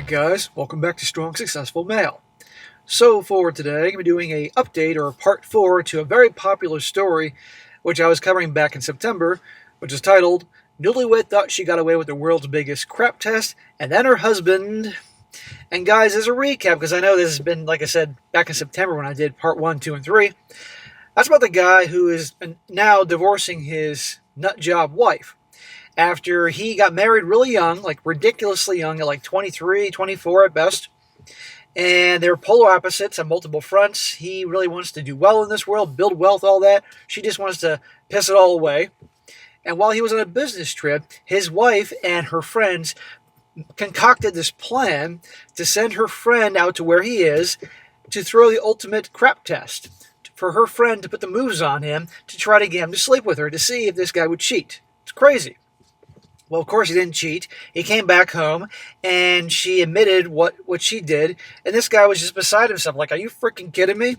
guys, welcome back to Strong Successful Male. So for today, I'm going to be doing a update or part 4 to a very popular story which I was covering back in September, which is titled, Newlywed Thought She Got Away with the World's Biggest Crap Test, and then her husband. And guys, as a recap, because I know this has been, like I said, back in September when I did part 1, 2, and 3, that's about the guy who is now divorcing his nutjob wife. After he got married really young, like ridiculously young, at like 23, 24 at best. And they're polar opposites on multiple fronts. He really wants to do well in this world, build wealth, all that. She just wants to piss it all away. And while he was on a business trip, his wife and her friends concocted this plan to send her friend out to where he is to throw the ultimate crap test. For her friend to put the moves on him to try to get him to sleep with her to see if this guy would cheat. It's crazy. Well, of course he didn't cheat. He came back home, and she admitted what she did, and this guy was just beside himself, like, are you freaking kidding me?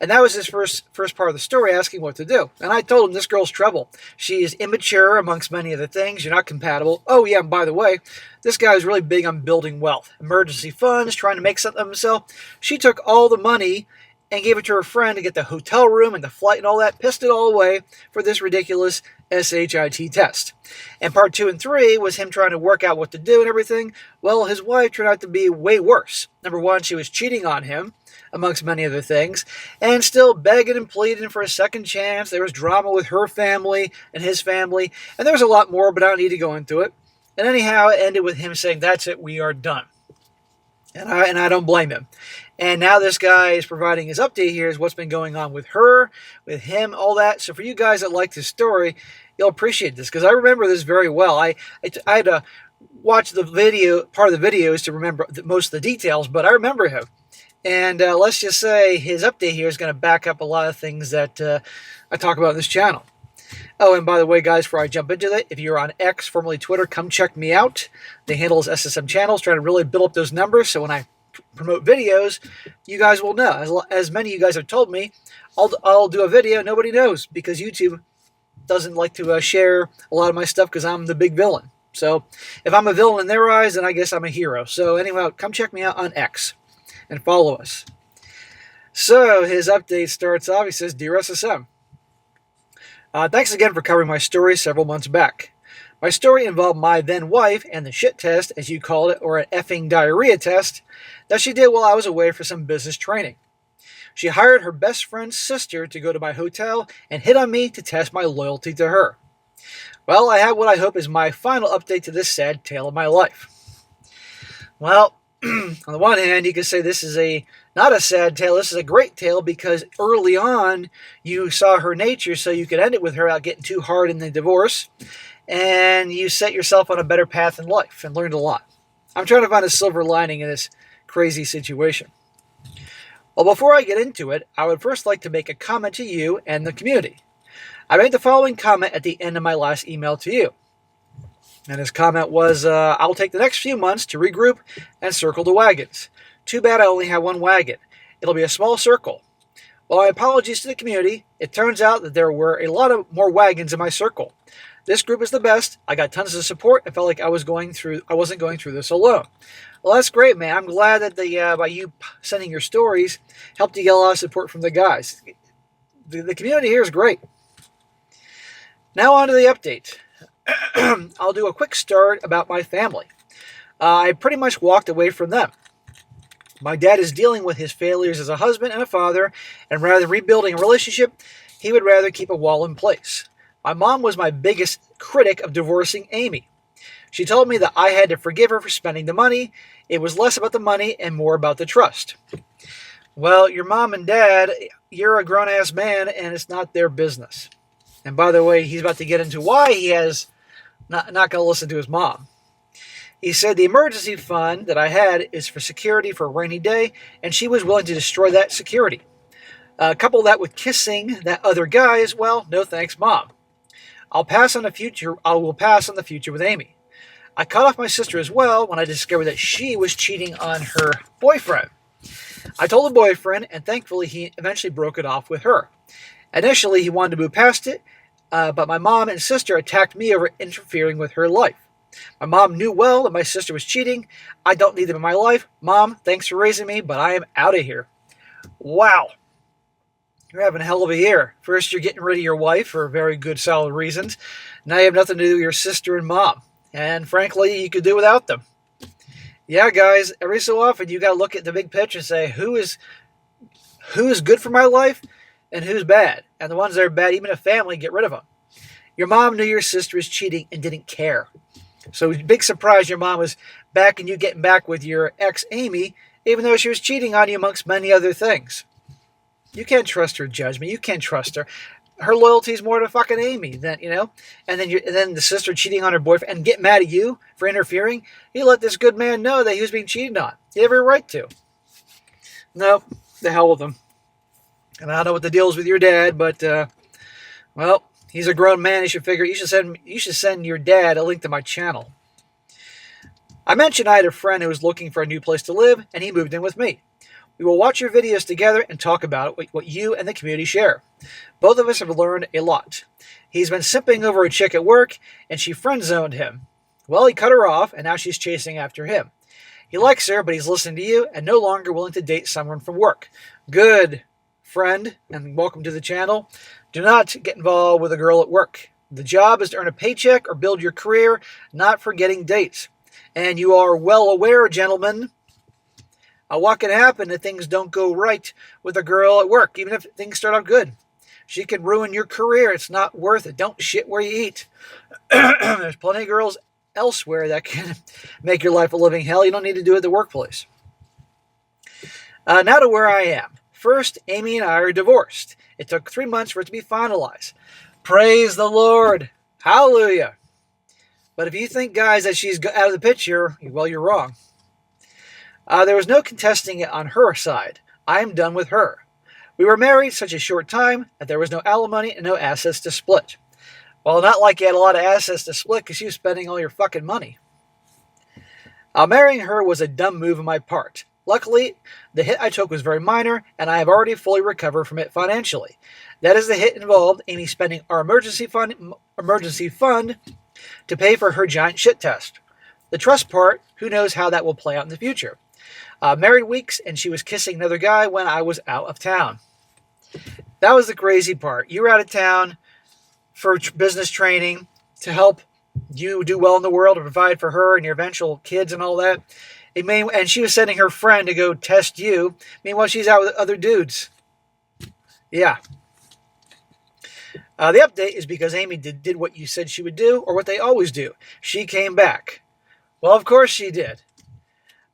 And that was his first part of the story, asking what to do. And I told him, this girl's trouble. She is immature, amongst many other things. You're not compatible. Oh, yeah, and by the way, this guy was really big on building wealth. Emergency funds, trying to make something of himself. She took all the money and gave it to her friend to get the hotel room and the flight and all that, pissed it all away for this ridiculous SHIT test. And part 2 and 3 was him trying to work out what to do and everything. Well, his wife turned out to be way worse. Number one, she was cheating on him, amongst many other things, and still begging and pleading for a second chance. There was drama with her family and his family, and there was a lot more, but I don't need to go into it. And anyhow, it ended with him saying, that's it, we are done. And I don't blame him. And now this guy is providing his update here is what's been going on with her, with him, all that. So for you guys that like this story, you'll appreciate this because I remember this very well. I had to watch the video, part of the videos to remember most of the details, but I remember him. And let's just say his update here is going to back up a lot of things that I talk about on this channel. Oh, and by the way, guys, before I jump into that, if you're on X, formerly Twitter, come check me out. The handle is SSM Channels, trying to really build up those numbers, so when I promote videos, you guys will know. As many of you guys have told me, I'll do a video, nobody knows, because YouTube doesn't like to share a lot of my stuff because I'm the big villain. So if I'm a villain in their eyes, then I guess I'm a hero. So anyway, come check me out on X and follow us. So his update starts off, he says, Dear SSM, thanks again for covering my story several months back. My story involved my then wife and the shit test, as you called it, or an effing diarrhea test, that she did while I was away for some business training. She hired her best friend's sister to go to my hotel and hit on me to test my loyalty to her. Well, I have what I hope is my final update to this sad tale of my life. Well, on the one hand, you could say this is not a sad tale, this is a great tale because early on you saw her nature so you could end it with her without getting too hard in the divorce. And you set yourself on a better path in life and learned a lot. I'm trying to find a silver lining in this crazy situation. Well, before I get into it, I would first like to make a comment to you and the community. I made the following comment at the end of my last email to you. And his comment was, I'll take the next few months to regroup and circle the wagons. Too bad I only have one wagon. It'll be a small circle. Well, my apologies to the community. It turns out that there were a lot of more wagons in my circle. This group is the best. I got tons of support. I felt like I wasn't going through this alone. Well, that's great, man. I'm glad that by you sending your stories helped you get a lot of support from the guys. The community here is great. Now on to the update. I'll do a quick start about my family. I pretty much walked away from them. My dad is dealing with his failures as a husband and a father, and rather than rebuilding a relationship, he would rather keep a wall in place. My mom was my biggest critic of divorcing Amy. She told me that I had to forgive her for spending the money. It was less about the money and more about the trust. Well, your mom and dad, you're a grown-ass man, and it's not their business. And by the way, he's about to get into why he has not going to listen to his mom. He said the emergency fund that I had is for security for a rainy day, and she was willing to destroy that security. Couple that with kissing that other guy as well. No thanks, Mom. I will pass on the future with Amy. I cut off my sister as well when I discovered that she was cheating on her boyfriend. I told the boyfriend, and thankfully he eventually broke it off with her. Initially, he wanted to move past it, but my mom and sister attacked me over interfering with her life. My mom knew well that my sister was cheating. I don't need them in my life. Mom, thanks for raising me, but I am out of here. Wow. You're having a hell of a year. First, you're getting rid of your wife for very good, solid reasons. Now you have nothing to do with your sister and mom. And frankly, you could do without them. Yeah, guys, every so often you got to look at the big picture and say, who is good for my life and who's bad? And the ones that are bad, even a family, get rid of them. Your mom knew your sister was cheating and didn't care. So big surprise your mom was backing you getting back with your ex, Amy, even though she was cheating on you amongst many other things. You can't trust her judgment. You can't trust her. Her loyalty is more to fucking Amy than, and then the sister cheating on her boyfriend and get mad at you for interfering. You let this good man know that he was being cheated on. You have every right to. No, the hell with him. And I don't know what the deal is with your dad, but, well, he's a grown man. You should send your dad a link to my channel. I mentioned I had a friend who was looking for a new place to live, and he moved in with me. We will watch your videos together and talk about what you and the community share. Both of us have learned a lot. He's been simping over a chick at work, and she friend-zoned him. Well, he cut her off, and now she's chasing after him. He likes her, but he's listening to you and no longer willing to date someone from work. Good, friend, and welcome to the channel. Do not get involved with a girl at work. The job is to earn a paycheck or build your career, not for getting dates. And you are well aware, gentlemen, what can happen if things don't go right with a girl at work, even if things start out good. She can ruin your career. It's not worth it. Don't shit where you eat. There's plenty of girls elsewhere that can make your life a living hell. You don't need to do it at the workplace. Now to where I am. First, Amy and I are divorced. It took 3 months for it to be finalized. Praise the Lord. Hallelujah. But if you think, guys, that she's out of the picture, well, you're wrong. There was no contesting it on her side. I am done with her. We were married such a short time that there was no alimony and no assets to split. Well, not like you had a lot of assets to split because she was spending all your fucking money. Marrying her was a dumb move on my part. Luckily, the hit I took was very minor, and I have already fully recovered from it financially. That is the hit involved Amy spending our emergency fund to pay for her giant shit test. The trust part, who knows how that will play out in the future. Married weeks, and she was kissing another guy when I was out of town. That was the crazy part. You were out of town for business training to help you do well in the world and provide for her and your eventual kids and all that. And she was sending her friend to go test you. Meanwhile, she's out with other dudes. Yeah. The update is because Amy did what you said she would do, or what they always do. She came back. Well, of course she did.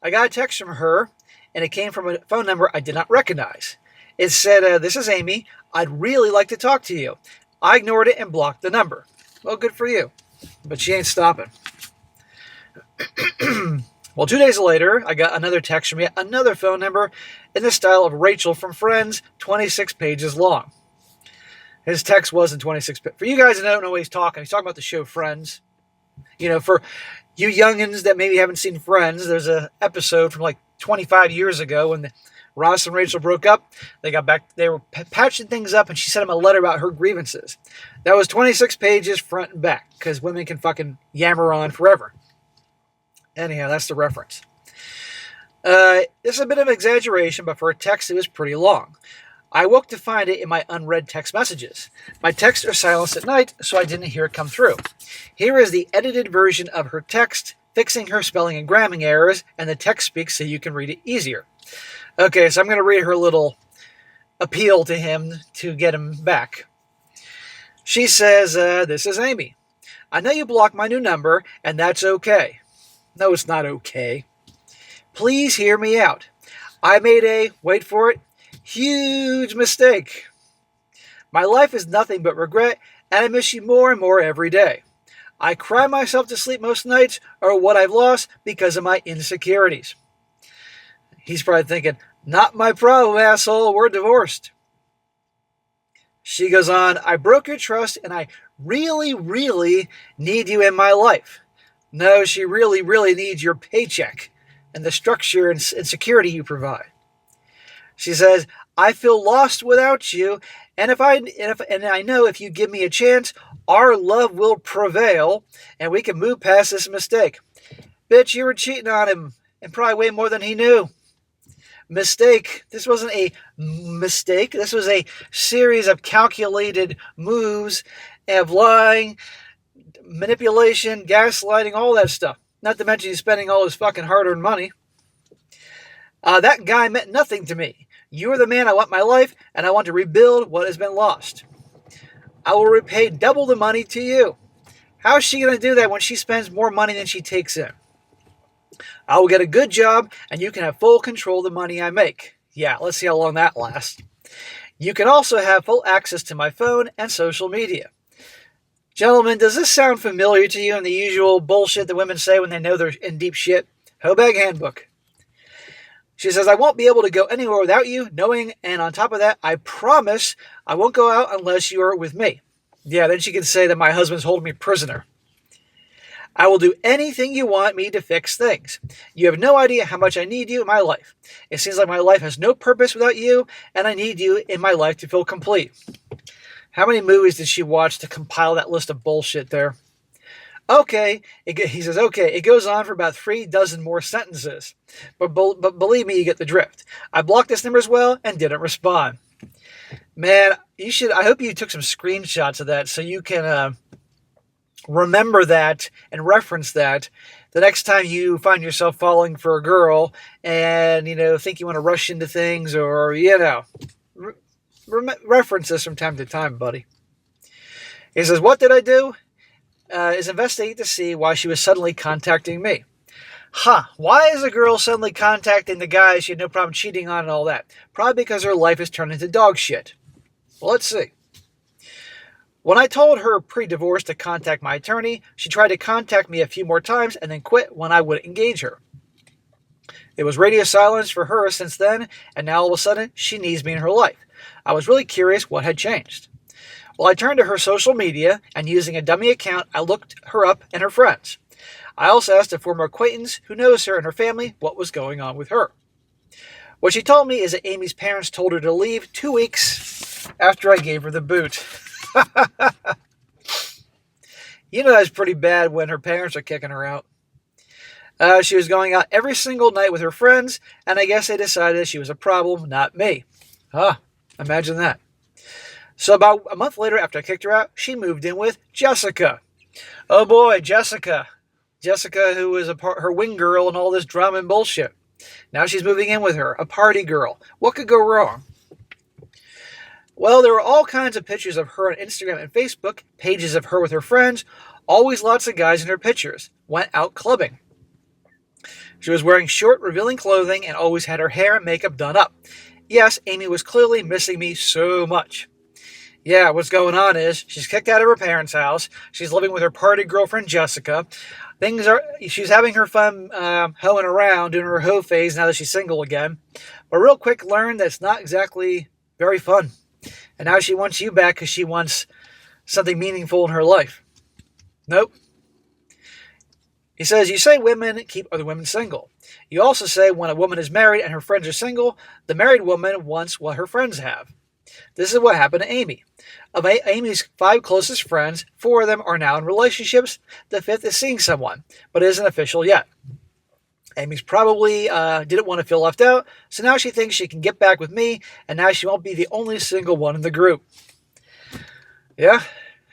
I got a text from her, and it came from a phone number I did not recognize. It said, this is Amy. I'd really like to talk to you. I ignored it and blocked the number. Well, good for you. But she ain't stopping. Well, 2 days later, I got another text from yet another phone number in the style of Rachel from Friends, 26 pages long. His text wasn't 26 pages. For you guys that don't know what he's talking about the show Friends. For you youngins that maybe haven't seen Friends, there's an episode from like 25 years ago when Ross and Rachel broke up. They got back, they were patching things up, and she sent him a letter about her grievances. That was 26 pages front and back, because women can fucking yammer on forever. Anyhow, that's the reference. This is a bit of an exaggeration, but for a text, it was pretty long. I woke to find it in my unread text messages. My texts are silenced at night, so I didn't hear it come through. Here is the edited version of her text, fixing her spelling and grammar errors, and the text speaks so you can read it easier. Okay, so I'm going to read her little appeal to him to get him back. She says, this is Amy. I know you blocked my new number, and that's okay. No, it's not okay. Please hear me out. I made a, wait for it, huge mistake. My life is nothing but regret, and I miss you more and more every day. I cry myself to sleep most nights over what I've lost because of my insecurities. He's probably thinking, not my problem, asshole, we're divorced. She goes on, I broke your trust, and I really, really need you in my life. No, she really, really needs your paycheck and the structure and security you provide. She says, I feel lost without you, and I know if you give me a chance, Our love will prevail, and we can move past this mistake. Bitch, you were cheating on him, and probably way more than he knew. Mistake. This wasn't a mistake. This was a series of calculated moves of lying, manipulation, gaslighting, all that stuff. Not to mention he's spending all his fucking hard-earned money. That guy meant nothing to me. You are the man I want in my life, and I want to rebuild what has been lost. I will repay double the money to you. How is she going to do that when she spends more money than she takes in? I will get a good job, and you can have full control of the money I make. Yeah, let's see how long that lasts. You can also have full access to my phone and social media. Gentlemen, does this sound familiar to you in the usual bullshit that women say when they know they're in deep shit? Hobag Handbook. She says, I won't be able to go anywhere without you, knowing, and on top of that, I promise I won't go out unless you are with me. Yeah, then she can say that my husband's holding me prisoner. I will do anything you want me to fix things. You have no idea how much I need you in my life. It seems like my life has no purpose without you, and I need you in my life to feel complete. How many movies did she watch to compile that list of bullshit there? Okay, he says, okay, it goes on for about 3 dozen more sentences. But believe me, you get the drift. I blocked this number as well and didn't respond. Man, I hope you took some screenshots of that so you can remember that and reference that the next time you find yourself falling for a girl and, think you want to rush into things or, reference this from time to time, buddy. He says, what did I do? Is investigate to see why she was suddenly contacting me. Why is a girl suddenly contacting the guy she had no problem cheating on and all that? Probably because her life has turned into dog shit. Well, let's see. When I told her pre-divorce to contact my attorney, she tried to contact me a few more times and then quit when I would engage her. It was radio silence for her since then, and now all of a sudden, she needs me in her life. I was really curious what had changed. Well, I turned to her social media, and using a dummy account, I looked her up and her friends. I also asked a former acquaintance who knows her and her family what was going on with her. What she told me is that Amy's parents told her to leave 2 weeks after I gave her the boot. That's pretty bad when her parents are kicking her out. She was going out every single night with her friends, and I guess they decided she was a problem, not me. Imagine that. So about a month later, after I kicked her out, she moved in with Jessica. Oh boy, Jessica. Jessica, who was her wing girl and all this drama and bullshit. Now she's moving in with her, a party girl. What could go wrong? Well, there were all kinds of pictures of her on Instagram and Facebook, pages of her with her friends, always lots of guys in her pictures. Went out clubbing. She was wearing short, revealing clothing and always had her hair and makeup done up. Yes, Amy was clearly missing me so much. Yeah, what's going on is she's kicked out of her parents' house. She's living with her party girlfriend, Jessica. She's having her fun hoeing around, doing her hoe phase now that she's single again. But real quick learned that it's not exactly very fun. And now she wants you back because she wants something meaningful in her life. Nope. He says, you say women keep other women single. You also say when a woman is married and her friends are single, the married woman wants what her friends have. This is what happened to Amy. Of Amy's 5 closest friends, 4 of them are now in relationships. The 5th is seeing someone, but it isn't official yet. Amy's probably didn't want to feel left out, so now she thinks she can get back with me, and now she won't be the only single one in the group. Yeah,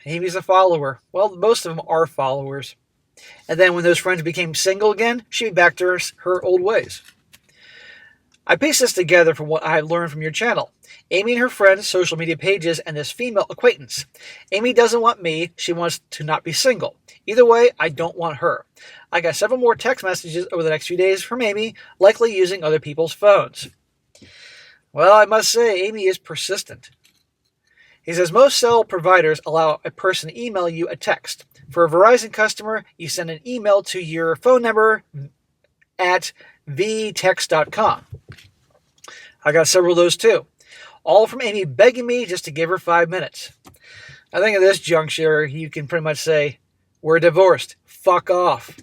Amy's a follower. Well, most of them are followers. And then when those friends became single again, she'd be back to her old ways. I pieced this together from what I had learned from your channel. Amy and her friends' social media pages and this female acquaintance. Amy doesn't want me. She wants to not be single. Either way, I don't want her. I got several more text messages over the next few days from Amy, likely using other people's phones. Well, I must say, Amy is persistent. He says, most cell providers allow a person to email you a text. For a Verizon customer, you send an email to your phone number at vtext.com. I got several of those too. All from Amy begging me just to give her 5 minutes. I think at this juncture, you can pretty much say, we're divorced. Fuck off.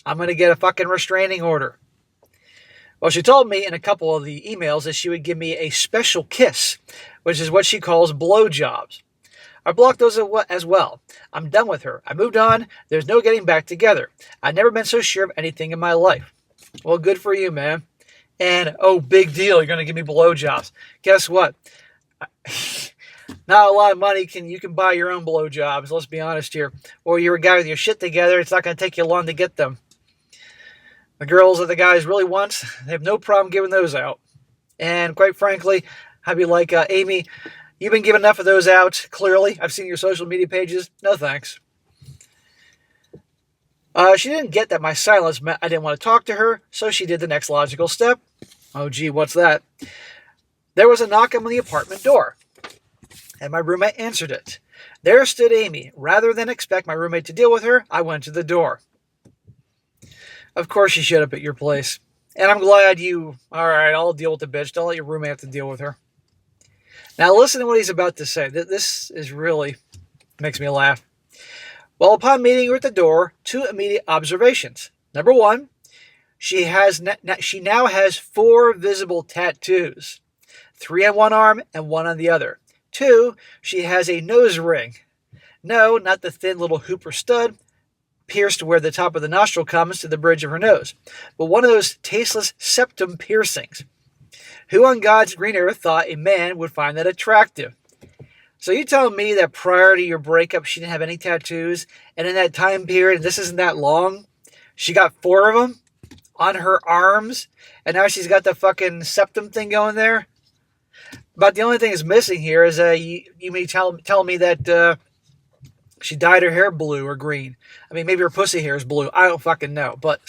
I'm going to get a fucking restraining order. Well, she told me in a couple of the emails that she would give me a special kiss, which is what she calls blowjobs. I blocked those as well. I'm done with her. I moved on. There's no getting back together. I've never been so sure of anything in my life. Well, good for you, man. And, oh, big deal. You're going to give me blowjobs. Guess what? Not a lot of money you can buy your own blowjobs, let's be honest here. Or you're a guy with your shit together, it's not going to take you long to get them. The girls that the guys really want, they have no problem giving those out. And quite frankly, I'd be like, Amy, you've been giving enough of those out, clearly. I've seen your social media pages. No thanks. She didn't get that my silence meant I didn't want to talk to her, so she did the next logical step. Oh, gee, what's that? There was a knock on the apartment door, and my roommate answered it. There stood Amy. Rather than expect my roommate to deal with her, I went to the door. Of course she showed up at your place. And I'm glad alright, I'll deal with the bitch. Don't let your roommate have to deal with her. Now listen to what he's about to say. This is really makes me laugh. Well, upon meeting her at the door, 2 immediate observations. Number 1, she now has 4 visible tattoos. 3 on one arm and 1 on the other. 2, she has a nose ring. No, not the thin little hooper stud pierced where the top of the nostril comes to the bridge of her nose, but one of those tasteless septum piercings. Who on God's green earth thought a man would find that attractive? So you telling me that prior to your breakup she didn't have any tattoos, and in that time period, and this isn't that long, she got 4 of them on her arms, and now she's got the fucking septum thing going there? But the only thing that's missing here is you may tell me that she dyed her hair blue or green. I mean, maybe her pussy hair is blue. I don't fucking know. But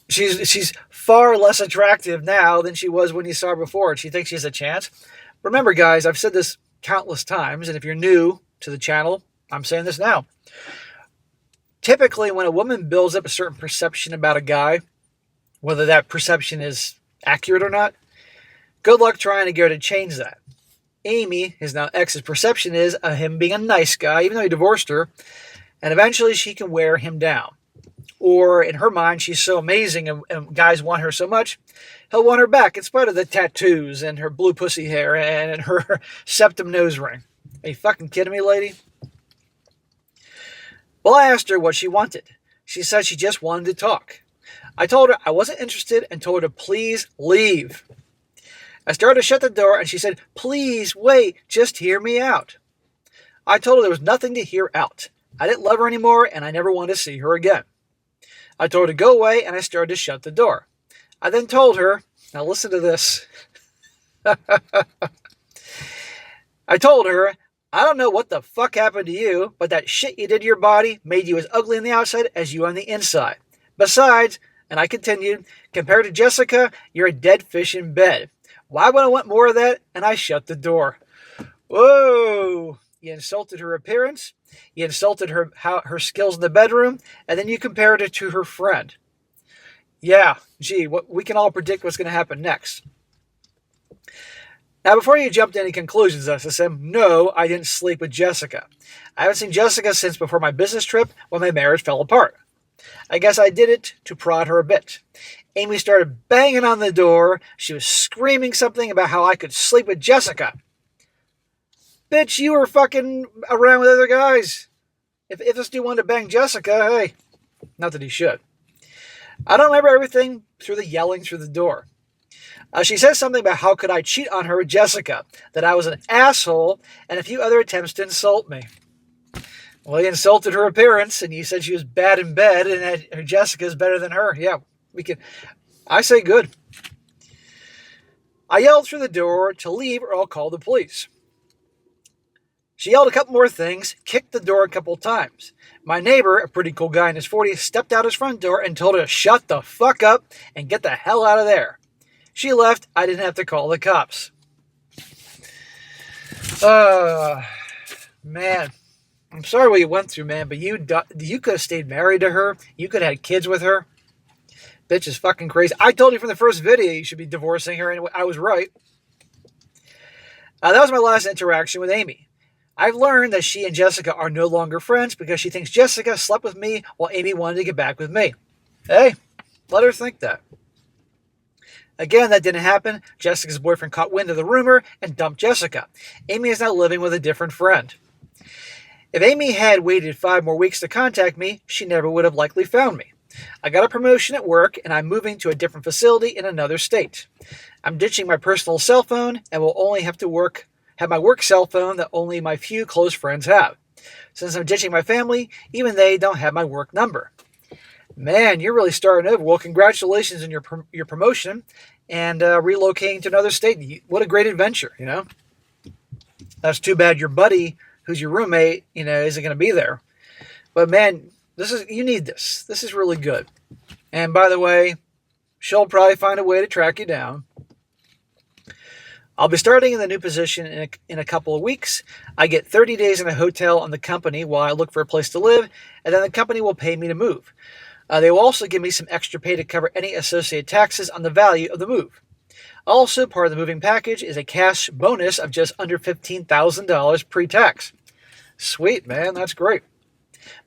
she's far less attractive now than she was when you saw her before, and she thinks she has a chance. Remember, guys, I've said this countless times, and if you're new to the channel, I'm saying this now. Typically, when a woman builds up a certain perception about a guy, whether that perception is accurate or not, good luck trying to get her to change that. Amy, his now ex's perception is of him being a nice guy, even though he divorced her, and eventually she can wear him down. Or in her mind, she's so amazing and guys want her so much, he'll want her back in spite of the tattoos and her blue pussy hair and her septum nose ring. Are you fucking kidding me, lady? Well, I asked her what she wanted. She said she just wanted to talk. I told her I wasn't interested and told her to please leave. I started to shut the door and she said, please wait, just hear me out. I told her there was nothing to hear out. I didn't love her anymore and I never wanted to see her again. I told her to go away and I started to shut the door. I then told her, now listen to this. I told her, I don't know what the fuck happened to you, but that shit you did to your body made you as ugly on the outside as you on the inside. Besides, and I continued, compared to Jessica, you're a dead fish in bed. Why would I want more of that? And I shut the door. Whoa! You insulted her appearance, you insulted her skills in the bedroom, and then you compared it to her friend. Yeah, gee, we can all predict what's going to happen next. Now, before you jump to any conclusions, SSM, no, I didn't sleep with Jessica. I haven't seen Jessica since before my business trip when my marriage fell apart. I guess I did it to prod her a bit. Amy started banging on the door. She was screaming something about how I could sleep with Jessica. Bitch, you were fucking around with other guys. If this dude wanted to bang Jessica, hey, not that he should. I don't remember everything through the yelling through the door. She said something about how could I cheat on her with Jessica, that I was an asshole, and a few other attempts to insult me. Well, he insulted her appearance, and you said she was bad in bed, and that Jessica's better than her. Yeah, I say good. I yelled through the door to leave or I'll call the police. She yelled a couple more things, kicked the door a couple times. My neighbor, a pretty cool guy in his 40s, stepped out his front door and told her to shut the fuck up and get the hell out of there. She left. I didn't have to call the cops. Man, I'm sorry what you went through, man, but you could have stayed married to her. You could have had kids with her. Bitch is fucking crazy. I told you from the first video you should be divorcing her, and I was right. That was my last interaction with Amy. I've learned that she and Jessica are no longer friends because she thinks Jessica slept with me while Amy wanted to get back with me. Hey, let her think that. Again, that didn't happen. Jessica's boyfriend caught wind of the rumor and dumped Jessica. Amy is now living with a different friend. If Amy had waited 5 more weeks to contact me, she never would have likely found me. I got a promotion at work and I'm moving to a different facility in another state. I'm ditching my personal cell phone and will only have my work cell phone that only my few close friends have. Since I'm ditching my family, even they don't have my work number. Man, you're really starting over. Well, congratulations on your promotion and relocating to another state. What a great adventure, That's too bad your buddy, who's your roommate, isn't going to be there. But man, you need this. This is really good. And by the way, she'll probably find a way to track you down. I'll be starting in the new position in a couple of weeks. I get 30 days in a hotel on the company while I look for a place to live, and then the company will pay me to move. They will also give me some extra pay to cover any associated taxes on the value of the move. Also, part of the moving package is a cash bonus of just under $15,000 pre-tax. Sweet, man. That's great.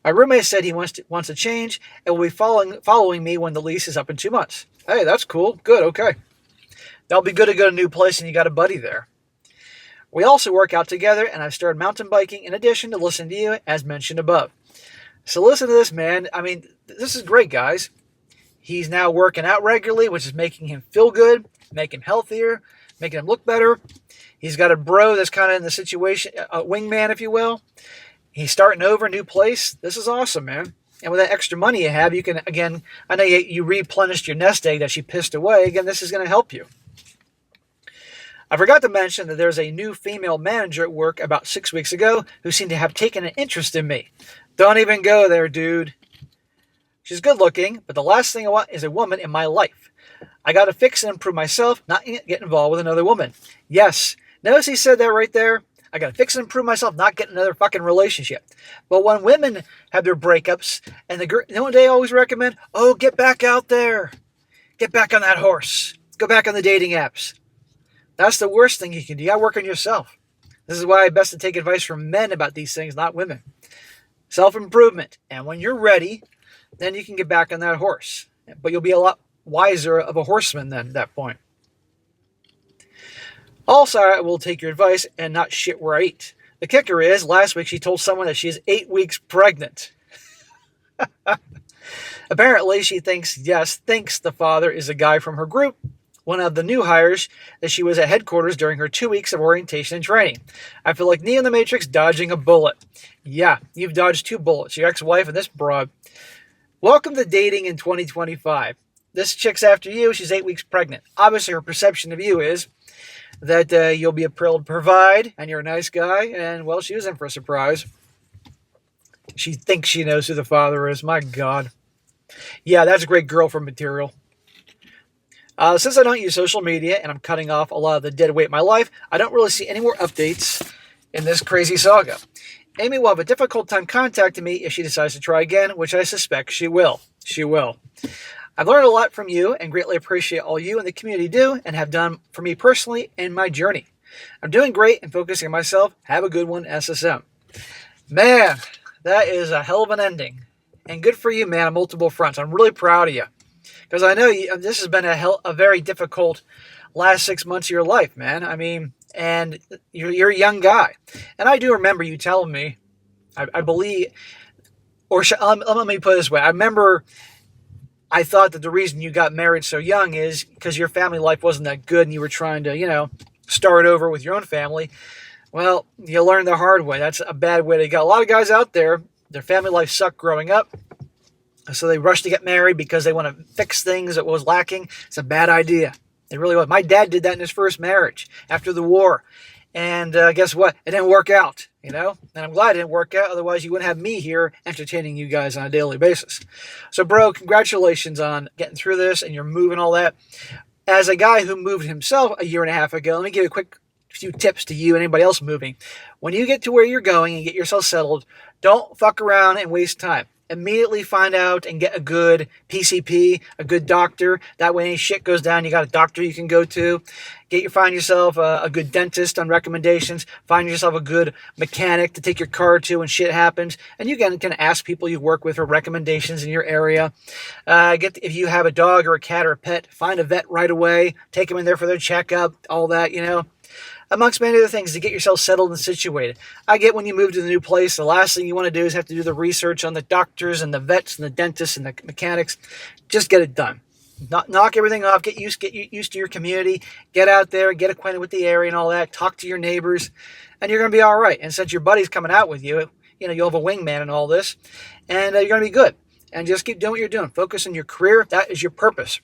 My roommate said he wants to change and will be following me when the lease is up in 2 months. Hey, that's cool. Good, okay. That'll be good to go to a new place and you got a buddy there. We also work out together and I've started mountain biking in addition to listening to you as mentioned above. So listen to this, man. I mean, this is great, guys. He's now working out regularly, which is making him feel good, making him healthier, making him look better. He's got a bro that's kind of in the situation, a wingman, if you will. He's starting over a new place. This is awesome, man. And with that extra money you have, you can, again, I know you replenished your nest egg that she pissed away. Again, this is going to help you. I forgot to mention that there's a new female manager at work about 6 weeks ago who seemed to have taken an interest in me. Don't even go there, dude. She's good looking, but the last thing I want is a woman in my life. I got to fix and improve myself, not get involved with another woman. Yes. Notice he said that right there? I got to fix and improve myself, not get another fucking relationship. But when women have their breakups, and you know what they always recommend? Oh, get back out there. Get back on that horse. Go back on the dating apps. That's the worst thing you can do. You got to work on yourself. This is why it's best to take advice from men about these things, not women. Self-improvement. And when you're ready, then you can get back on that horse. But you'll be a lot wiser of a horseman then at that point. Also, I will take your advice and not shit where I eat. The kicker is, last week she told someone that she is 8 weeks pregnant. Apparently, she thinks the father is a guy from her group, one of the new hires, that she was at headquarters during her 2 weeks of orientation and training. I feel like Neo in the Matrix dodging a bullet. Yeah, you've dodged 2 bullets, your ex-wife and this broad. Welcome to dating in 2025. This chick's after you, she's 8 weeks pregnant. Obviously, her perception of you is that you'll be able to provide, and you're a nice guy, and, well, she was in for a surprise. She thinks she knows who the father is. My God. Yeah, that's a great girlfriend material. Since I don't use social media, and I'm cutting off a lot of the dead weight in my life, I don't really see any more updates in this crazy saga. Amy will have a difficult time contacting me if she decides to try again, which I suspect she will. She will. I've learned a lot from you and greatly appreciate all you and the community do and have done for me personally in my journey. I'm doing great and focusing on myself. Have a good one, SSM. Man, that is a hell of an ending. And good for you, man, on multiple fronts. I'm really proud of you. Because I know this has been a very difficult last 6 months of your life, man. I mean, and you're a young guy. And I do remember you telling me, I believe, let me put it this way. I remember I thought that the reason you got married so young is because your family life wasn't that good and you were trying to, start over with your own family. Well, you learned the hard way. That's a bad way to go. A lot of guys out there, their family life sucked growing up. So they rush to get married because they want to fix things that was lacking. It's a bad idea. It really was. My dad did that in his first marriage after the war. And guess what? It didn't work out, And I'm glad it didn't work out. Otherwise, you wouldn't have me here entertaining you guys on a daily basis. So, bro, congratulations on getting through this and your move and all that. As a guy who moved himself a year and a half ago, let me give you a quick few tips to you and anybody else moving. When you get to where you're going and get yourself settled, don't fuck around and waste time. Immediately find out and get a good PCP, a good doctor. That way any shit goes down, you got a doctor you can go to. Find yourself a good dentist on recommendations. Find yourself a good mechanic to take your car to when shit happens. And you can ask people you work with for recommendations in your area. If you have a dog or a cat or a pet, find a vet right away. Take them in there for their checkup, all that, amongst many other things, to get yourself settled and situated. I get when you move to the new place, the last thing you want to do is have to do the research on the doctors and the vets and the dentists and the mechanics. Just get it done. Knock everything off. Get used to your community. Get out there, get acquainted with the area and all that. Talk to your neighbors, and you're going to be all right. And since your buddy's coming out with you, you'll have a wingman and all this, and you're going to be good. And just keep doing what you're doing. Focus on your career. That is your purpose.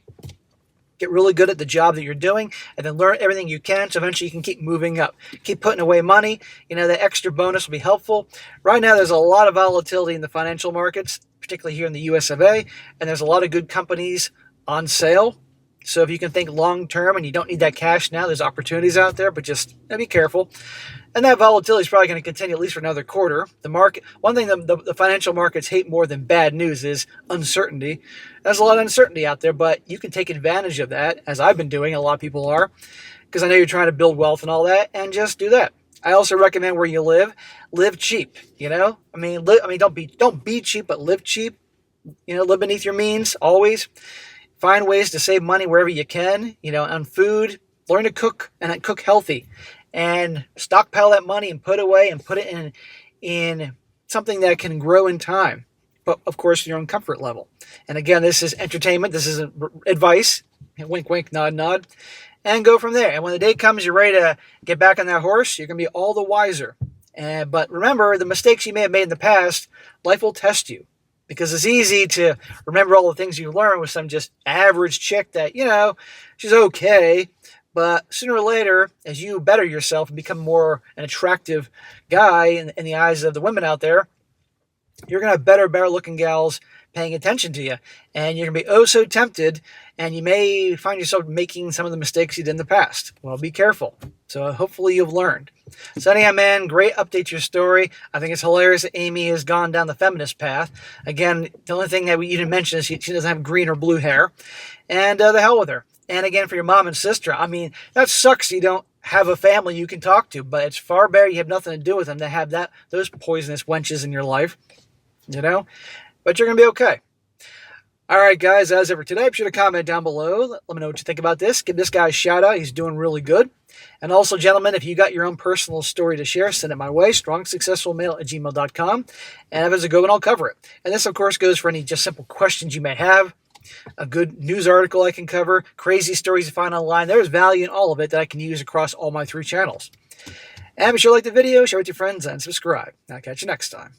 Get really good at the job that you're doing, and then learn everything you can, so eventually you can keep moving up. Keep putting away money. That extra bonus will be helpful. Right now, there's a lot of volatility in the financial markets, particularly here in the US of A, and there's a lot of good companies on sale. So if you can think long term and you don't need that cash now, there's opportunities out there, but just be careful. And that volatility is probably going to continue at least for another quarter. The market, one thing the financial markets hate more than bad news is uncertainty. There's a lot of uncertainty out there, but you can take advantage of that, as I've been doing. A lot of people are, because I know you're trying to build wealth and all that, and just do that. I also recommend where you live cheap. Don't be cheap, but live cheap. Live beneath your means always. Find ways to save money wherever you can. On food. Learn to cook and cook healthy. And stockpile that money and put it in something that can grow in time. But of course, your own comfort level. And again, this is entertainment. This isn't advice. Wink, wink, nod, nod. And go from there. And when the day comes, you're ready to get back on that horse, you're going to be all the wiser. But remember, the mistakes you may have made in the past, life will test you. Because it's easy to remember all the things you learned with some just average chick that, she's okay. But sooner or later, as you better yourself and become more an attractive guy in the eyes of the women out there, you're going to have better looking gals paying attention to you. And you're going to be oh so tempted, and you may find yourself making some of the mistakes you did in the past. Well, be careful. So hopefully you've learned. So anyhow, man, great update to your story. I think it's hilarious that Amy has gone down the feminist path. Again, the only thing that you didn't mention is she doesn't have green or blue hair. And the hell with her. And again, for your mom and sister, that sucks you don't have a family you can talk to, but it's far better you have nothing to do with them than have those poisonous wenches in your life, But you're going to be okay. All right, guys, as ever today, be sure to comment down below. Let me know what you think about this. Give this guy a shout out. He's doing really good. And also, gentlemen, if you got your own personal story to share, send it my way, strongsuccessfulmale@gmail.com. And if it's a good one, I'll cover it. And this, of course, goes for any just simple questions you may have. A good news article I can cover, crazy stories you find online. There's value in all of it that I can use across all my 3 channels. And be sure to like the video, share it with your friends, and subscribe. I'll catch you next time.